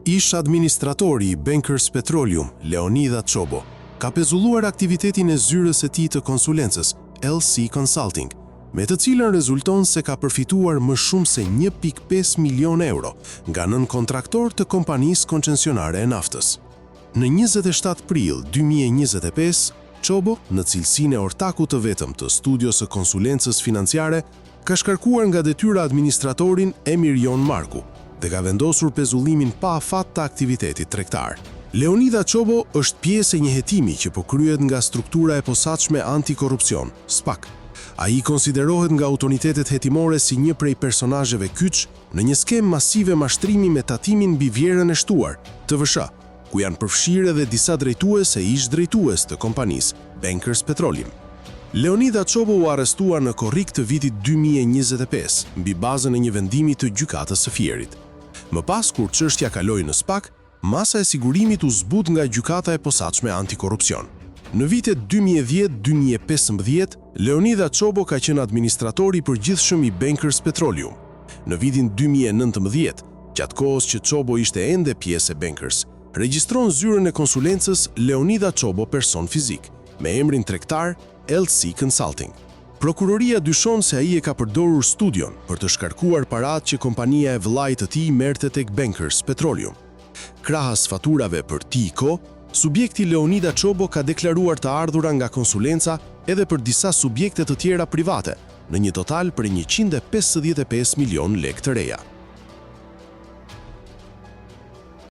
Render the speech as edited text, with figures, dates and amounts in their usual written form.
Ish administratori i Bankers Petroleum, Leonida Çobo, ka pezulluar aktivitetin e zyrës së tij të konsulencës, LC Consulting, me të cilën rezulton se ka përfituar më shumë se 1.5 milion euro nga nën kontraktor të kompanisë koncesionare e naftës. Në 27 prill 2025, Çobo, në cilësinë e ortakut të vetëm të studios së konsulencës financiare, ka shkarkuar nga detyra administratorin Emir Jon Marku dhe ka vendosur pezullimin pa afat të aktivitetit tregtar. Leonida Çobo është pjesë e një hetimi që po kryhet nga struktura e posaçme antikorrupsion, SPAK. Ai konsiderohet nga autoritetet hetimore si një prej personazheve kyç në një skemë masive mashtrimi me tatimin mbi vlerën e shtuar, TVSH, ku janë përfshirë edhe disa drejtues e ish drejtues të kompanisë Bankers Petroleum. Leonida Çobo u arrestuar në korrik të vitit 2025 mbi bazën e një vendimi të gjykatës së Fierit. Më pas, kur çështja kaloi në SPAK, masa e sigurimit u zbut nga gjykata e posaçme antikorrupsion. Në vitet 2010-2015, Leonida Çobo ka qenë administratori i përgjithshëm i Bankers Petroleum. Në vitin 2019, gjatë kohës që Çobo ishte ende pjesë e Bankers, regjistron zyrën e konsulencës Leonida Çobo person fizik, me emrin tregtar LC Consulting. Prokuroria dyshon se ai e ka përdorur studion për të shkarkuar paratë që kompania e vëllait të tij merrte tek Bankers Petroleum. Krahas faturave për TICO, subjekti Leonida Çobo ka deklaruar të ardhura nga konsulenca edhe për disa subjekte të tjera private, në një total për 155 milion lekë të reja.